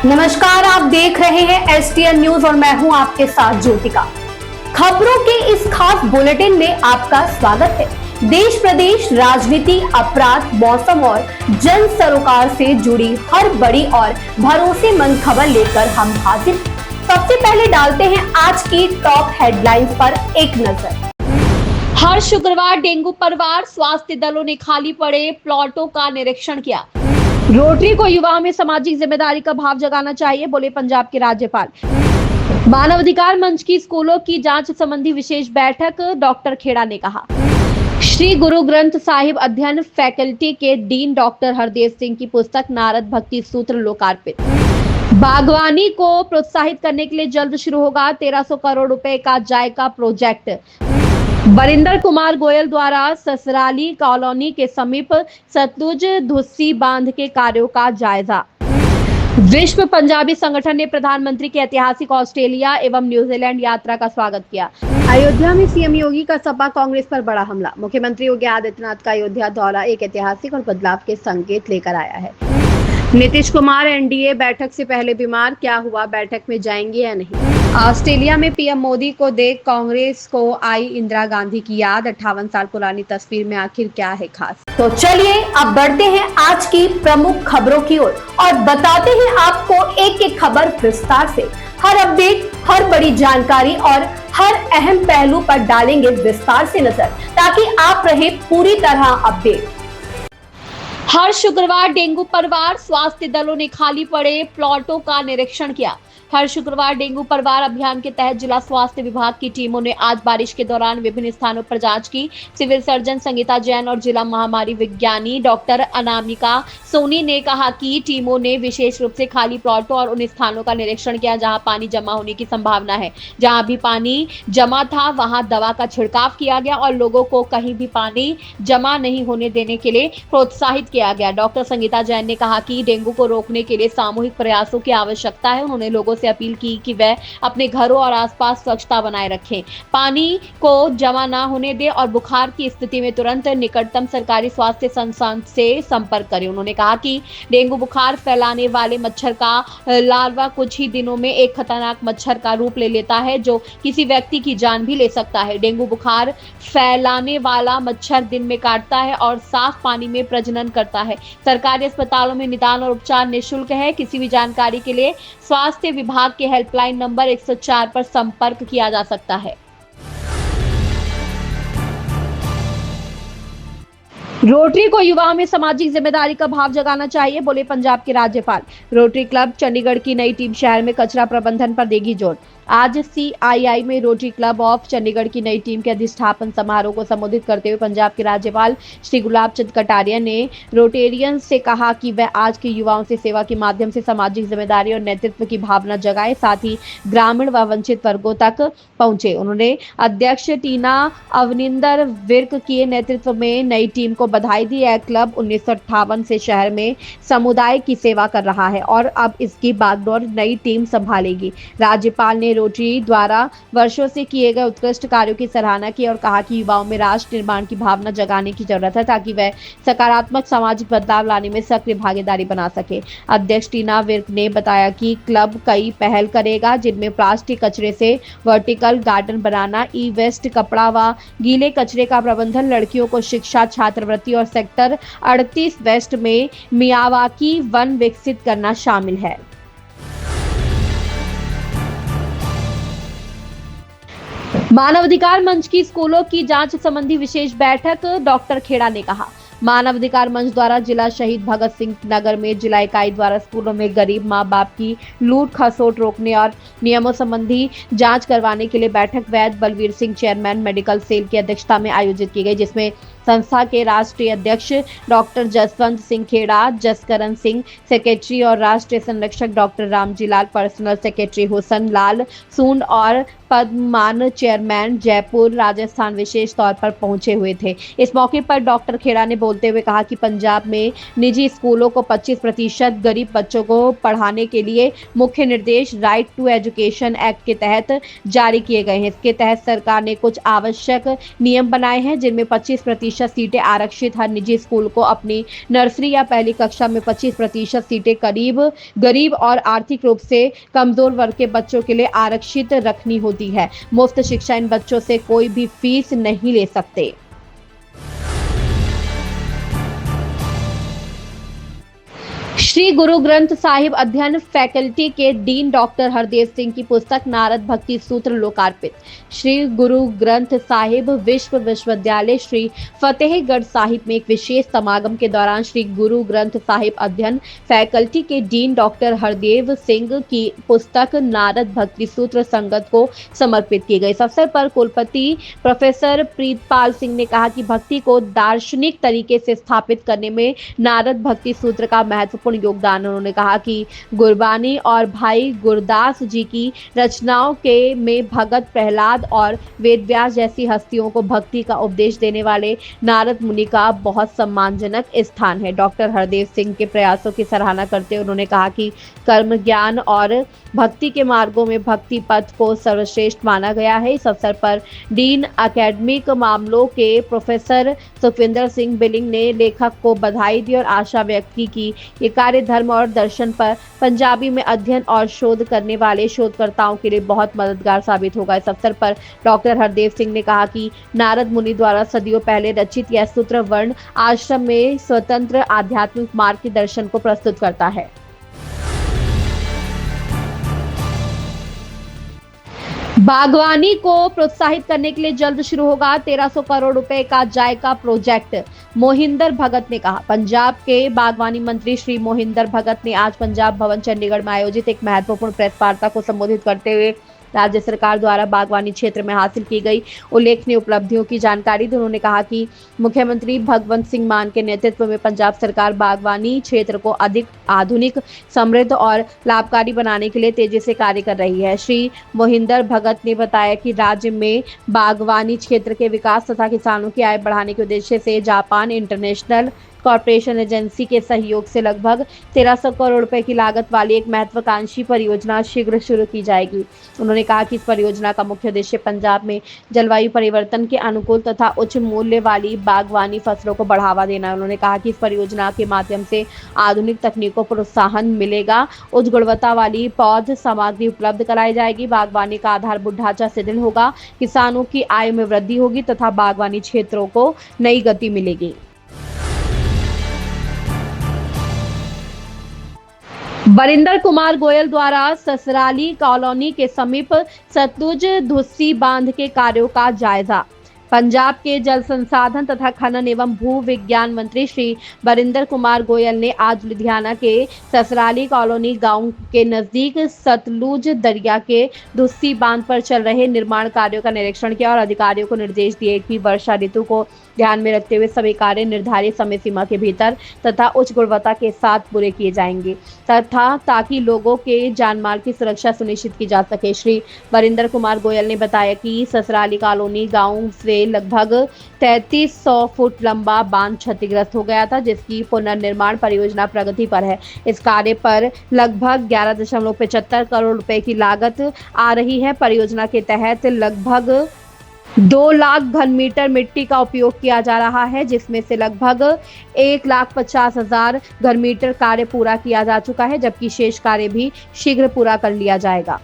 नमस्कार, आप देख रहे हैं STN न्यूज और मैं हूं आपके साथ ज्योतिका। खबरों के इस खास बुलेटिन में आपका स्वागत है। देश प्रदेश, राजनीति, अपराध, मौसम और जन सरोकार से जुड़ी हर बड़ी और भरोसेमंद खबर लेकर हम हाजिर। सबसे पहले डालते हैं आज की टॉप हेडलाइंस पर एक नजर। हर शुक्रवार डेंगू परवार, स्वास्थ्य दलों ने खाली पड़े प्लॉटों का निरीक्षण किया। रोटरी को युवाओं में सामाजिक जिम्मेदारी का भाव जगाना चाहिए, बोले पंजाब के राज्यपाल। मानवाधिकार मंच की स्कूलों की जांच संबंधी विशेष बैठक, डॉक्टर खेड़ा ने कहा। श्री गुरु ग्रंथ साहिब अध्ययन फैकल्टी के डीन डॉक्टर हरदेव सिंह की पुस्तक नारद भक्ति सूत्र लोकार्पित। बागवानी को प्रोत्साहित करने के लिए जल्द शुरू होगा 1300 करोड़ रुपए का जायका प्रोजेक्ट। बरिंदर कुमार गोयल द्वारा ससराली कॉलोनी के समीप सतलुज धुस्सी बांध के कार्यों का जायजा। विश्व पंजाबी संगठन ने प्रधानमंत्री की ऐतिहासिक ऑस्ट्रेलिया एवं न्यूजीलैंड यात्रा का स्वागत किया। अयोध्या में सीएम योगी का सपा कांग्रेस पर बड़ा हमला। मुख्यमंत्री योगी आदित्यनाथ का अयोध्या दौरा एक ऐतिहासिक और बदलाव के संकेत लेकर आया है। नीतीश कुमार एनडीए बैठक से पहले बीमार, क्या हुआ, बैठक में जाएंगे या नहीं। ऑस्ट्रेलिया में पीएम मोदी को देख कांग्रेस को आई इंदिरा गांधी की याद। 58 साल पुरानी तस्वीर में आखिर क्या है खास। तो चलिए अब बढ़ते हैं आज की प्रमुख खबरों की ओर और बताते हैं आपको एक एक खबर विस्तार से। हर अपडेट, हर बड़ी जानकारी और हर अहम पहलू पर डालेंगे विस्तार से नजर, ताकि आप रहे पूरी तरह अपडेट। हर शुक्रवार डेंगू परवार, स्वास्थ्य दलों ने खाली पड़े प्लॉटों का निरीक्षण किया। हर शुक्रवार डेंगू परवार अभियान के तहत जिला स्वास्थ्य विभाग की टीमों ने आज बारिश के दौरान विभिन्न स्थानों पर जांच की। सिविल सर्जन संगीता जैन और जिला महामारी विज्ञानी डॉक्टर अनामिका सोनी ने कहा कि टीमों ने विशेष रूप से खाली प्लॉटों और उन स्थानों का निरीक्षण किया जहां पानी जमा होने की संभावना है। जहां भी पानी जमा था वहां दवा का छिड़काव किया गया और लोगों को कहीं भी पानी जमा नहीं होने देने के लिए प्रोत्साहित किया गया। डॉक्टर संगीता जैन ने कहा कि डेंगू को रोकने के लिए सामूहिक प्रयासों की आवश्यकता है। उन्होंने लोगों से अपील की कि वह अपने घरों और आसपास स्वच्छता बनाए रखें, पानी को जमा ना होने दें और बुखार की स्थिति में तुरंत निकटतम सरकारी स्वास्थ्य संस्थान से संपर्क करें। उन्होंने कहा कि डेंगू बुखार फैलाने वाले मच्छर का लार्वा कुछ ही दिनों में एक खतरनाक मच्छर का रूप ले लेता है जो किसी व्यक्ति की जान भी ले सकता है। डेंगू बुखार फैलाने वाला मच्छर दिन में काटता है और साफ पानी में प्रजनन करता है। सरकारी अस्पतालों में निदान और उपचार निःशुल्क है। किसी भी जानकारी के लिए स्वास्थ्य विभाग के हेल्पलाइन नंबर 104 पर संपर्क किया जा सकता है। रोटरी को युवाओं में सामाजिक जिम्मेदारी का भाव जगाना चाहिए, बोले पंजाब के राज्यपाल। रोटरी क्लब चंडीगढ़ की नई टीम शहर में कचरा प्रबंधन पर देगी जोर। आज CII में रोटरी क्लब ऑफ चंडीगढ़ की नई टीम के अधिष्ठापन समारोह को संबोधित करते हुए पंजाब के राज्यपाल श्री गुलाब चंद कटारिया ने रोटेरियंस से कहा कि वह आज के युवाओं से सेवा के माध्यम से सामाजिक जिम्मेदारी और नेतृत्व की भावना जगाए, साथ ही ग्रामीण व वंचित वर्गों तक पहुंचे। उन्होंने अध्यक्ष टीना अवनिंदर विर्क के नेतृत्व में नई टीम को बधाई दी। यह क्लब 1958 से शहर में समुदाय की सेवा कर रहा है और अब इसकी बागडोर नई टीम संभालेगी। राज्यपाल ने रोटरी द्वारा वर्षों से किए गए उत्कृष्ट कार्यों की सराहना की और कहा कि युवाओं में राष्ट्र निर्माण की भावना जगाने की जरूरत है ताकि वह सकारात्मक सामाजिक बदलाव लाने में सक्रिय भागीदारी बना सके। अध्यक्ष टीना विर्क ने बताया कि क्लब कई पहल करेगा जिनमें प्लास्टिक कचरे से वर्टिकल गार्डन बनाना, ई वेस्ट, कपड़ा व गीले कचरे का प्रबंधन, लड़कियों को शिक्षा, छात्रवृत्ति और सेक्टर 38 वेस्ट में मियावाकी वन विकसित करना शामिल है। मानवाधिकार मंच की स्कूलों की जांच संबंधी विशेष बैठक, डॉक्टर खेड़ा ने कहा। मानवाधिकार मंच द्वारा जिला शहीद भगत सिंह नगर में जिला इकाई द्वारा स्कूलों में गरीब मां बाप की लूट खसोट रोकने और नियमों संबंधी जांच करवाने के लिए बैठक Vaid Balvir Singh chairman medical cell की अध्यक्षता में आयोजित की गई, जिसमें संस्था के राष्ट्रीय अध्यक्ष डॉक्टर जसवंत सिंह खेड़ा, जसकरण सिंह सेक्रेटरी और राष्ट्रीय संरक्षक doctor Ramji Lal, personal secretary हुसन लाल सूंड और पद्ममान चेयरमैन जयपुर राजस्थान विशेष तौर पर पहुंचे हुए थे। इस मौके पर डॉक्टर खेड़ा ने बोलते हुए कहा कि पंजाब में निजी स्कूलों को 25% गरीब बच्चों को पढ़ाने के लिए मुख्य निर्देश राइट टू एजुकेशन एक्ट के तहत जारी किए गए हैं। इसके तहत सरकार ने कुछ आवश्यक नियम बनाए हैं जिनमें 25% 25% सीटें आरक्षित। हर निजी स्कूल को अपनी नर्सरी या पहली कक्षा में 25% सीटें गरीब और आर्थिक रूप से कमजोर वर्ग के बच्चों के लिए आरक्षित रखनी होती है। मुफ्त शिक्षा इन बच्चों से कोई भी फीस नहीं ले सकते। श्री गुरु ग्रंथ साहिब अध्ययन फैकल्टी के डीन डॉक्टर हरदेव सिंह की पुस्तक नारद भक्ति सूत्र लोकार्पित। श्री गुरु ग्रंथ साहिब विश्वविद्यालय श्री फतेहगढ़ साहिब में एक विशेष समागम के दौरान श्री गुरु ग्रंथ साहिब अध्ययन फैकल्टी के डीन डॉक्टर हरदेव सिंह की पुस्तक नारद भक्ति सूत्र संगत को समर्पित की गई। इस अवसर पर कुलपति प्रोफेसर प्रीतपाल सिंह ने कहा कि भक्ति को दार्शनिक तरीके से स्थापित करने में नारद भक्ति सूत्र का महत्वपूर्ण योगदान। उन्होंने कहा कि गुरबानी और भाई गुरदास जी की रचनाओं के में भगत प्रहलाद और वेदव्यास जैसी हस्तियों को भक्ति का उपदेश देने वाले नारद मुनि का बहुत सम्मानजनक स्थान है। डॉक्टर हरदेव सिंह के प्रयासों की सराहना करते हुए उन्होंने कहा कि कर्म ज्ञान और भक्ति के मार्गों में भक्ति पथ को सर्वश्रेष्ठ माना गया है। इस अवसर पर डीन एकेडमिक मामलों के प्रोफेसर सुखविंदर सिंह बिलिंग ने लेखक को बधाई दी और आशा व्यक्त की कि ये कार्य धर्म और दर्शन पर पंजाबी में अध्ययन और शोध करने वाले शोधकर्ताओं के लिए बहुत मददगार साबित होगा। इस अवसर पर डॉक्टर हरदेव सिंह ने कहा कि नारद मुनि द्वारा सदियों पहले रचित यह सूत्र वर्ण आश्रम में स्वतंत्र आध्यात्मिक मार्ग के दर्शन को प्रस्तुत करता है। बागवानी को प्रोत्साहित करने के लिए जल्द शुरू होगा 1300 करोड़ रुपए का जायका प्रोजेक्ट, मोहिंदर भगत ने कहा। पंजाब के बागवानी मंत्री श्री मोहिंदर भगत ने आज पंजाब भवन चंडीगढ़ में आयोजित एक महत्वपूर्ण प्रेस वार्ता को संबोधित करते हुए राज्य सरकार द्वारा बागवानी क्षेत्र में हासिल की गई उल्लेखनीय उपलब्धियों की जानकारी दी। उन्होंने कहा कि मुख्यमंत्री भगवंत सिंह मान के नेतृत्व में पंजाब सरकार बागवानी क्षेत्र को अधिक आधुनिक, समृद्ध और लाभकारी बनाने के लिए तेजी से कार्य कर रही है। श्री मोहिंदर भगत ने बताया कि राज्य में बागवानी क्षेत्र के विकास तथा किसानों की आय बढ़ाने के उद्देश्य से जापान इंटरनेशनल कॉर्पोरेशन एजेंसी के सहयोग से लगभग 1300 करोड़ रुपए की लागत वाली एक महत्वाकांक्षी परियोजना शीघ्र शुरू की जाएगी। उन्होंने कहा कि इस परियोजना का मुख्य उद्देश्य पंजाब में जलवायु परिवर्तन के अनुकूल तथा उच्च मूल्य वाली बागवानी फसलों को बढ़ावा देना है। उन्होंने कहा कि इस परियोजना के माध्यम से आधुनिक तकनीकों को प्रोत्साहन मिलेगा, उच्च गुणवत्ता वाली पौध सामग्री उपलब्ध कराई जाएगी, बागवानी का आधारभूत ढांचा सुदृढ़ होगा, किसानों की आय में वृद्धि होगी तथा बागवानी क्षेत्रों को नई गति मिलेगी। वरिंदर कुमार गोयल द्वारा ससराली कॉलोनी के समीप सतलुज धुस्सी बांध के कार्यों का जायजा। पंजाब के जल संसाधन तथा खनन एवं भू विज्ञान मंत्री श्री वरिंदर कुमार गोयल ने आज लुधियाना के ससराली कॉलोनी गांव के नजदीक सतलुज दरिया के धुस्सी बांध पर चल रहे निर्माण कार्यों का निरीक्षण किया और अधिकारियों को निर्देश दिए कि वर्षा ऋतु को ध्यान में रखते हुए सभी कार्य निर्धारित समय सीमा के भीतर तथा उच्च गुणवत्ता के साथ पूरे किए जाएंगे तथा ताकि लोगों के जानमाल की सुरक्षा सुनिश्चित की जा सके। श्री वरिंदर कुमार गोयल ने बताया कि ससराली कॉलोनी गांव से लगभग 3300 फुट लंबा बांध क्षतिग्रस्त हो गया था, जिसकी पुनर्निर्माण परियोजना प्रगति पर है। इस कार्य पर लगभग 11.75 करोड़ रुपए की लागत आ रही है। परियोजना के तहत लगभग 2 लाख घन मीटर मिट्टी का उपयोग किया जा रहा है, जिसमें से लगभग 1,50,000 घन मीटर कार्य पूरा किया जा चुका है, जबकि शेष कार्य भी शीघ्र पूरा कर लिया जाएगा।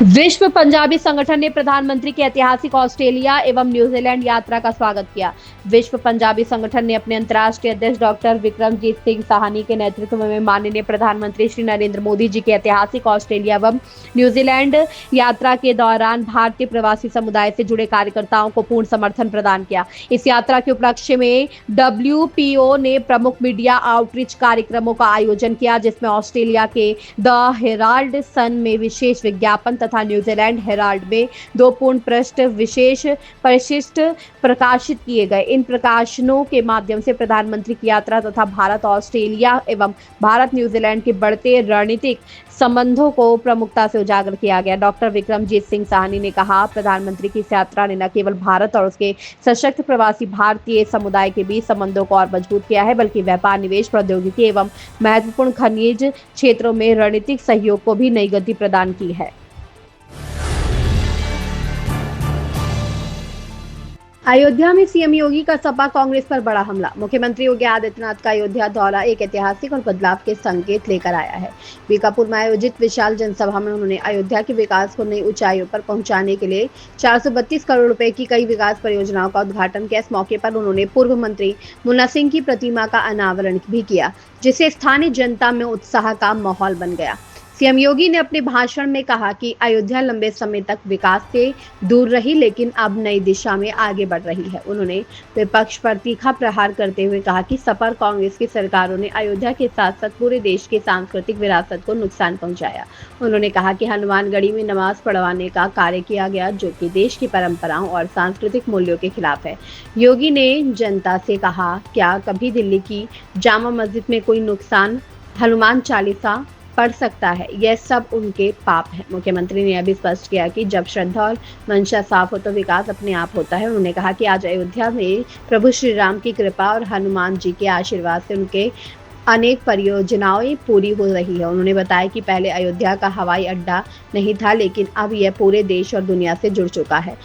विश्व पंजाबी संगठन ने प्रधानमंत्री की ऐतिहासिक ऑस्ट्रेलिया एवं न्यूजीलैंड यात्रा का स्वागत किया। विश्व पंजाबी संगठन ने अपने अंतर्राष्ट्रीय अध्यक्ष डॉक्टर विक्रमजीत सिंह साहनी के नेतृत्व में माननीय प्रधानमंत्री श्री नरेंद्र मोदी जी की ऐतिहासिक ऑस्ट्रेलिया एवं न्यूजीलैंड यात्रा के दौरान भारतीय प्रवासी समुदाय से जुड़े कार्यकर्ताओं को पूर्ण समर्थन प्रदान किया। इस यात्रा के उपलक्ष्य में WPO ने प्रमुख मीडिया आउटरीच कार्यक्रमों का आयोजन किया, जिसमें ऑस्ट्रेलिया के द हेराल्ड सन में विशेष विज्ञापन तथा न्यूजीलैंड हेराल्ड में 2 पूर्ण पृष्ठ विशेष परिशिष्ट प्रकाशित किए गए। इन प्रकाशनों के माध्यम से प्रधानमंत्री की यात्रा तथा भारत ऑस्ट्रेलिया एवं भारत न्यूजीलैंड के बढ़ते रणनीतिक संबंधों को प्रमुखता से उजागर किया गया। डॉक्टर विक्रमजीत सिंह साहनी ने कहा, प्रधानमंत्री की इस यात्रा ने न केवल भारत और उसके सशक्त प्रवासी भारतीय समुदाय के बीच संबंधों को और मजबूत किया है, बल्कि व्यापार, निवेश, प्रौद्योगिकी एवं महत्वपूर्ण खनिज क्षेत्रों में रणनीतिक सहयोग को भी नई गति प्रदान की है। अयोध्या में सीएम योगी का सपा कांग्रेस पर बड़ा हमला। मुख्यमंत्री योगी आदित्यनाथ का अयोध्या दौरा एक ऐतिहासिक और बदलाव के संकेत लेकर आया है। बीकापुर में आयोजित विशाल जनसभा में उन्होंने अयोध्या के विकास को नई ऊंचाइयों पर पहुंचाने के लिए 432 करोड़ रुपए की कई विकास परियोजनाओं का उद्घाटन किया। इस मौके पर उन्होंने पूर्व मंत्री मुन्ना सिंह की प्रतिमा का अनावरण भी किया, जिससे स्थानीय जनता में उत्साह का माहौल बन गया। सीएम योगी ने अपने भाषण में कहा कि अयोध्या लंबे समय तक विकास से दूर रही, लेकिन अब नई दिशा में आगे बढ़ रही है। उन्होंने विपक्ष पर तीखा प्रहार करते हुए कहा कि सपा और कांग्रेस की सरकारों ने अयोध्या के साथ साथ पूरे देश की सांस्कृतिक विरासत को नुकसान पहुंचाया। उन्होंने कहा कि हनुमानगढ़ी में नमाज पढ़वाने का कार्य किया गया, जो कि देश की परंपराओं और सांस्कृतिक मूल्यों के खिलाफ है। योगी ने जनता से कहा, क्या कभी दिल्ली की जामा मस्जिद में कोई नुकसान हनुमान चालीसा पढ़ सकता है? यह सब उनके पाप है। मुख्यमंत्री ने यह भी स्पष्ट किया कि जब श्रद्धा और मंशा साफ हो तो विकास अपने आप होता है। उन्होंने कहा कि आज अयोध्या में प्रभु श्री राम की कृपा और हनुमान जी के आशीर्वाद से उनके अनेक परियोजनाएं पूरी हो रही है। उन्होंने बताया कि पहले अयोध्या का हवाई अड्डा नहीं था, लेकिन अब यह पूरे देश और दुनिया से जुड़ चुका है।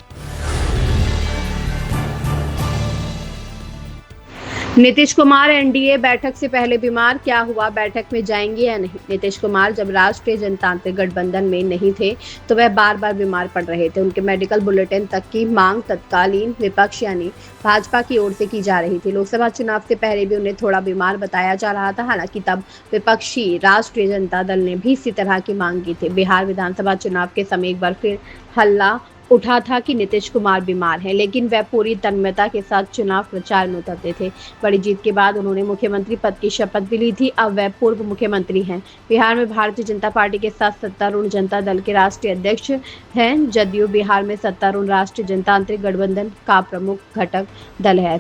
नीतीश कुमार एनडीए बैठक से पहले बीमार, क्या हुआ, बैठक में जाएंगे या नहीं? नीतीश कुमार जब राष्ट्रीय जनतांत्रिक गठबंधन में नहीं थे तो वह बार बार बीमार पड़ रहे थे। उनके मेडिकल बुलेटिन तक की मांग तत्कालीन विपक्ष यानी भाजपा की ओर से की जा रही थी। लोकसभा चुनाव से पहले भी उन्हें थोड़ा बीमार बताया जा रहा था। हालांकि तब विपक्षी राष्ट्रीय जनता दल ने भी इसी तरह की मांग की थी। बिहार विधानसभा चुनाव के समय एक बार फिर हल्ला उठा था कि नीतीश कुमार बीमार हैं, लेकिन वह पूरी तन्मयता के साथ चुनाव प्रचार में उतरते थे। बड़ी जीत के बाद उन्होंने मुख्यमंत्री पद की शपथ भी ली थी। अब वह पूर्व मुख्यमंत्री हैं। बिहार में भारतीय जनता पार्टी के साथ सत्तारूढ़ जनता दल के राष्ट्रीय अध्यक्ष हैं। जदयू बिहार में सत्तारूढ़ राष्ट्रीय जनतांत्रिक गठबंधन का प्रमुख घटक दल है।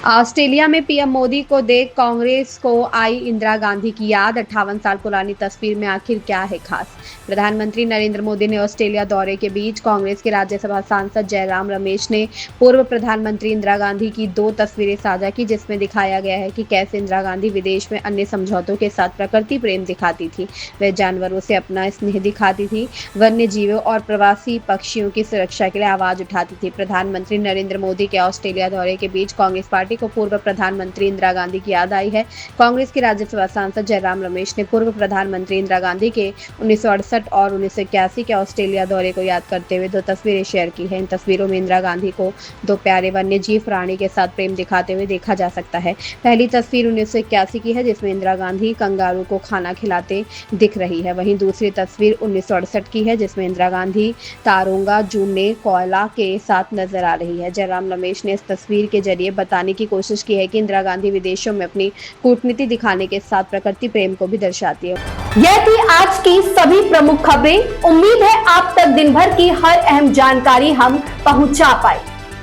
ऑस्ट्रेलिया में पीएम मोदी को देख कांग्रेस को आई इंदिरा गांधी की याद। 58 साल पुरानी तस्वीर में आखिर क्या है खास? प्रधानमंत्री नरेंद्र मोदी ने ऑस्ट्रेलिया दौरे के बीच कांग्रेस के राज्यसभा सांसद जयराम रमेश ने पूर्व प्रधानमंत्री इंदिरा गांधी की 2 तस्वीरें साझा की, जिसमें दिखाया गया है कि कैसे इंदिरा गांधी विदेश में अन्य समझौतों के साथ प्रकृति प्रेम दिखाती थी। वह जानवरों से अपना स्नेह दिखाती थी, वन्य जीवों और प्रवासी पक्षियों की सुरक्षा के लिए आवाज उठाती थी। प्रधानमंत्री नरेंद्र मोदी के ऑस्ट्रेलिया दौरे के बीच कांग्रेस पार्टी को पूर्व प्रधानमंत्री इंदिरा गांधी की याद आई है। कांग्रेस के राज्यसभा सांसद जयराम रमेश ने पूर्व प्रधानमंत्री इंदिरा गांधी के 1968 और 1981 के ऑस्ट्रेलिया दौरे को याद करते हुए 2 तस्वीरें शेयर की हैं। इन तस्वीरों में इंदिरा गांधी को 2 प्यारे वन्य जीव प्राणी के साथ प्रेम दिखाते हुए देखा जा सकता है। पहली तस्वीर 1981 की है, जिसमें इंदिरा गांधी कंगारू को खाना खिलाते दिख रही है। वहीं दूसरी तस्वीर 1968 की है, जिसमें इंदिरा गांधी तारोंगा जू में कोयला के साथ नजर आ रही है। जयराम रमेश ने इस तस्वीर के जरिए बताने की कोशिश की है कि इंदिरा गांधी विदेशों में अपनी कूटनीति दिखाने के साथ प्रकृति प्रेम को भी दर्शाती है। यह थी आज की सभी प्रमुख खबरें। उम्मीद है आप तक दिन भर की हर अहम जानकारी हम पहुंचा पाए।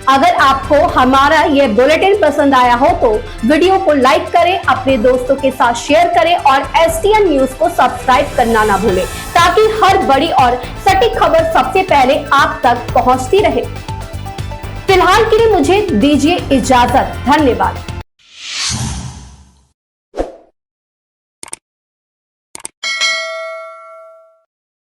अगर आपको हमारा यह बुलेटिन पसंद आया हो तो वीडियो को लाइक करें, अपने दोस्तों के साथ शेयर करें और STN न्यूज को सब्सक्राइब करना ना भूलें, ताकि हर बड़ी और सटीक खबर सबसे पहले आप तक पहुंचती रहे। फिलहाल के लिए मुझे दीजिए इजाजत। धन्यवाद।